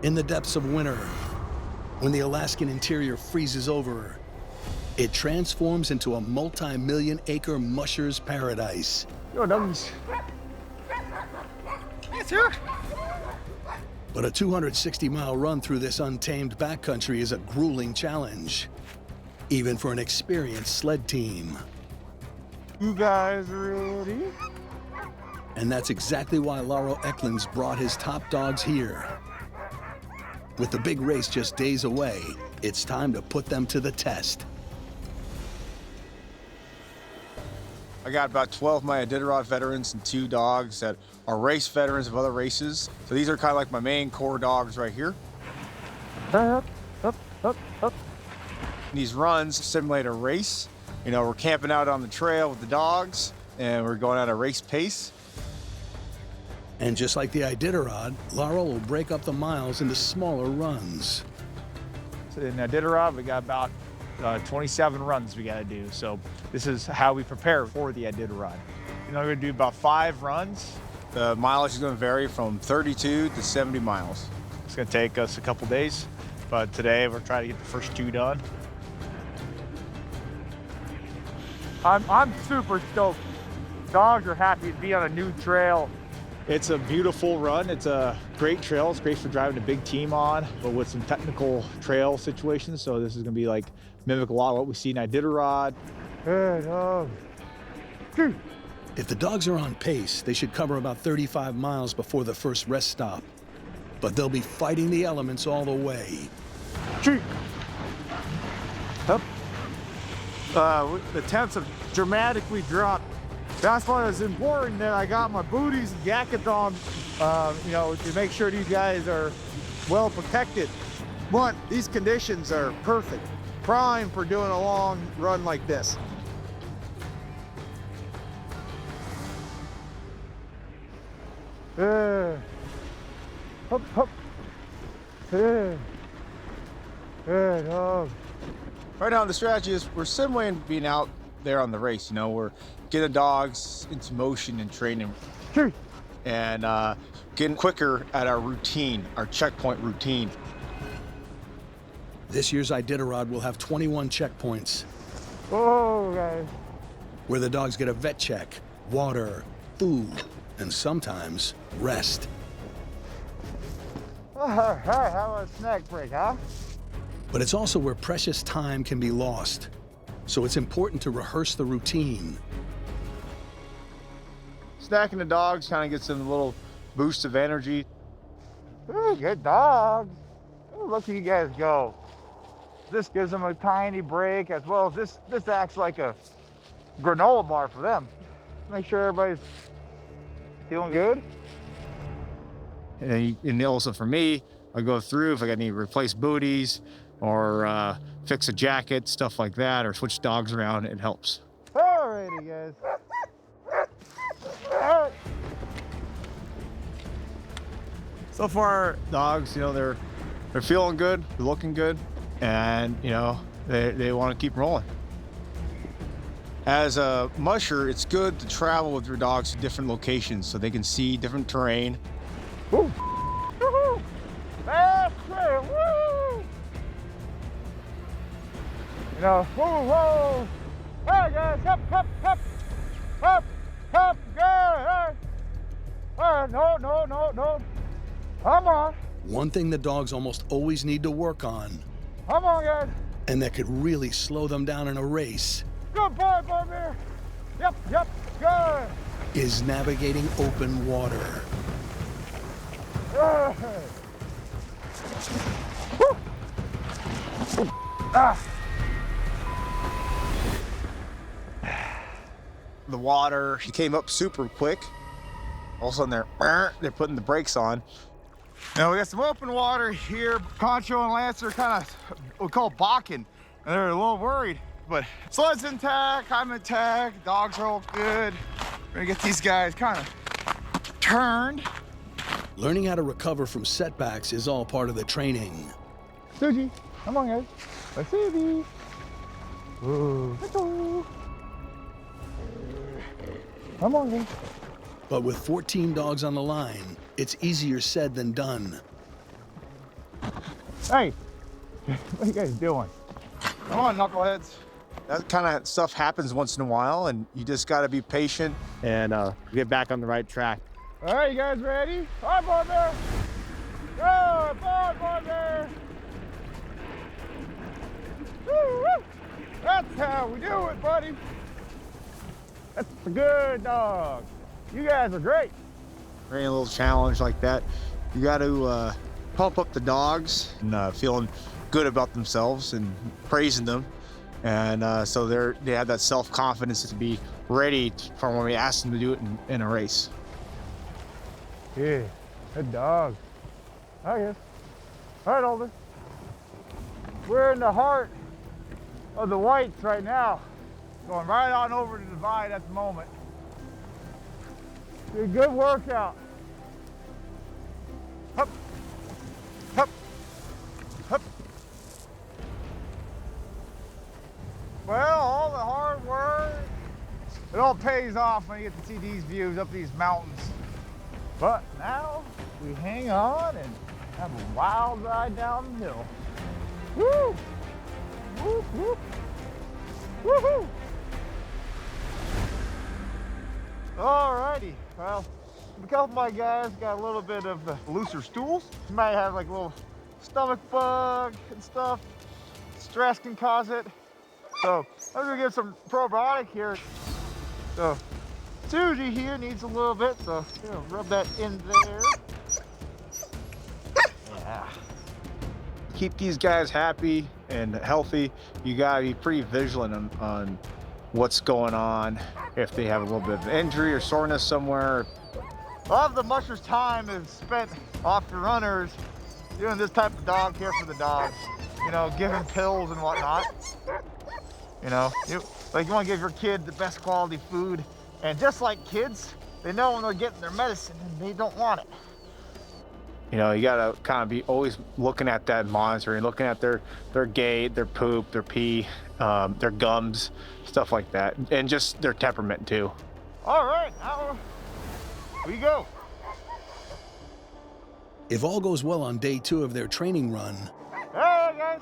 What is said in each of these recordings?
In the depths of winter, when the Alaskan interior freezes over, it transforms into a multi-million acre musher's paradise. Yo, doggies. Yes, sir. But a 260-mile run through this untamed backcountry is a grueling challenge, even for an experienced sled team. You guys ready? And that's exactly why Lauro Eklunds brought his top dogs here. With the big race just days away, it's time to put them to the test. I got about 12 of my Iditarod veterans and 2 dogs that are race veterans of other races. So these are kind of like my main core dogs right here. Up. These runs simulate a race. You know, we're camping out on the trail with the dogs and we're going at a race pace. And just like the Iditarod, Lauro will break up the miles into smaller runs. So in Iditarod, we got about 27 runs we got to do. So this is how we prepare for the Iditarod. You know, we're going to do about 5 runs. The mileage is going to vary from 32 to 70 miles. It's going to take us a couple days, but today we're trying to get the first 2 done. I'm super stoked. Dogs are happy to be on a new trail. It's a beautiful run. It's a great trail. It's great for driving a big team on, but with some technical trail situations. So this is going to be like mimic a lot of what we see in Iditarod. If the dogs are on pace, they should cover about 35 miles before the first rest stop. But they'll be fighting the elements all the way. The temps have dramatically dropped. That's why it's important that I got my booties and jackets on, you know, to make sure these guys are well protected. But these conditions are perfect, prime for doing a long run like this. Hop, hop. Dog. Right now, the strategy is we're simulating being out there on the race. You know, we're getting the dogs into motion and training and getting quicker at our routine, our checkpoint routine. This year's Iditarod will have 21 checkpoints. Whoa, guys. Where the dogs get a vet check, water, food, and sometimes rest. How about a snack break, huh? But it's also where precious time can be lost. So it's important to rehearse the routine. Snacking the dogs kind of gets them a little boost of energy. Ooh, good dogs. Ooh, look at you guys go. This gives them a tiny break, as well as this acts like a granola bar for them. Make sure everybody's feeling good. And also for me, I go through if I got any replace booties or fix a jacket, stuff like that, or switch dogs around, it helps. Alrighty, guys. All right. So far, dogs, you know, they're feeling good, they're looking good, and you know, they want to keep rolling. As a musher, it's good to travel with your dogs to different locations so they can see different terrain. Woo! Woo-hoo! Fast trail! Woo! You know, whoa, whoa! Hey guys, hop, hop, hop! Hop, hop, guys! No. Come on. One thing the dogs almost always need to work on, Come on, guys. and that could really slow them down in a race, Good boy, Bobby. Yep, good. is navigating open water. Good. Woo. Ah. The water came up super quick. All of a sudden they're putting the brakes on. Now we got some open water here. Concho and Lance are kind of, we call balking, and they're a little worried. But sled's intact, I'm intact, dogs are all good. We're gonna get these guys kind of turned. Learning how to recover from setbacks is all part of the training. Suji, come on guys. Let's see these. Ooh. Hello. Come on guys. But with 14 dogs on the line, it's easier said than done. Hey, what are you guys doing? Come on, knuckleheads. That kind of stuff happens once in a while, and you just got to be patient and get back on the right track. All right, you guys ready? Up on there. Go, on there. Woo, woo. That's how we do it, buddy. That's a good dog. You guys are great. Any little challenge like that, you got to pump up the dogs and feeling good about themselves and praising them. And so they have that self-confidence to be ready for when we ask them to do it in a race. Yeah, good dog. I guess. All right, Older. We're in the heart of the whites right now. Going right on over to the divide at the moment. Be a good workout. Hup, hup, hup. Well, all the hard work, it all pays off when you get to see these views up these mountains. But now we hang on and have a wild ride down the hill. Woo! Whoop, whoop. Woohoo! Alrighty, well, a couple of my guys got a little bit of the looser stools. You might have like a little stomach bug and stuff. Stress can cause it. So I'm gonna give some probiotic here. So Susie here needs a little bit, so rub that in there. Yeah. Keep these guys happy and healthy. You gotta be pretty vigilant on what's going on. If they have a little bit of injury or soreness somewhere. A lot of the mushers' time is spent off the runners doing this type of dog care for the dogs. You know, giving pills and whatnot. You know, you want to give your kid the best quality food. And just like kids, they know when they're getting their medicine and they don't want it. You know, you gotta kind of be always looking at that, monitoring, looking at their gait, their poop, their pee, their gums, stuff like that, and just their temperament too. All right, now we go. If all goes well on day 2 of their training run, Hey guys.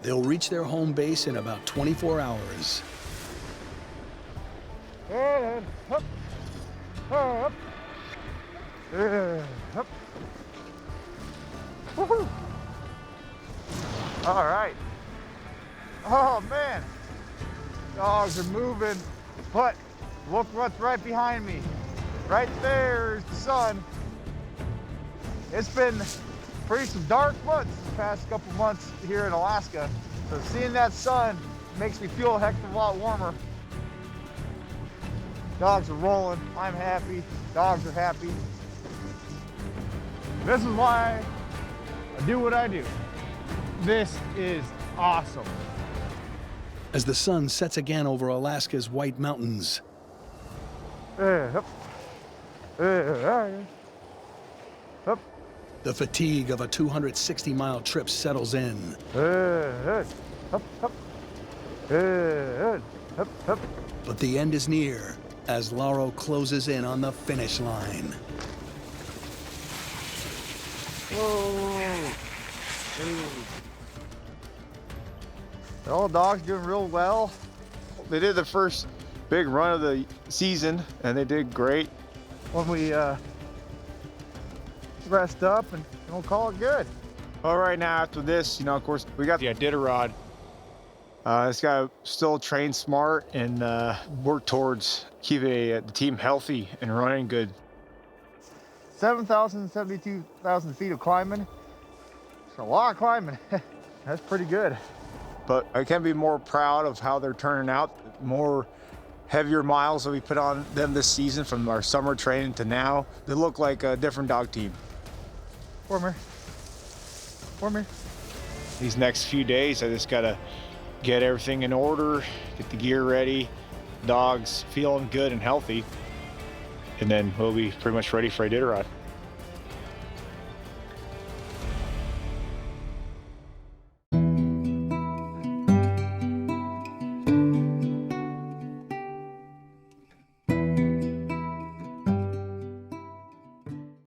they'll reach their home base in about 24 hours. And up, up, up. Woohoo! All right. Oh man, dogs are moving, but look what's right behind me. Right there is the sun. It's been some dark months the past couple months here in Alaska. So seeing that sun makes me feel a heck of a lot warmer. Dogs are rolling, I'm happy, dogs are happy. This is why I do what I do. This is awesome. As the sun sets again over Alaska's White Mountains, Up. Up. the fatigue of a 260-mile trip settles in. Up. Up. Up. Up. But the end is near as Lauro closes in on the finish line. Whoa. All dogs doing real well. They did the first big run of the season, and they did great. When we rest up and we'll call it good. All right, now after this, of course, we got the Iditarod. It's got to still train smart and work towards keeping the team healthy and running good. 7,000, 72,000 feet of climbing. It's a lot of climbing. That's pretty good. But I can't be more proud of how they're turning out. More heavier miles that we put on them this season from our summer training to now. They look like a different dog team. Warmer. These next few days, I just got to get everything in order, get the gear ready, dogs feeling good and healthy, and then we'll be pretty much ready for Iditarod.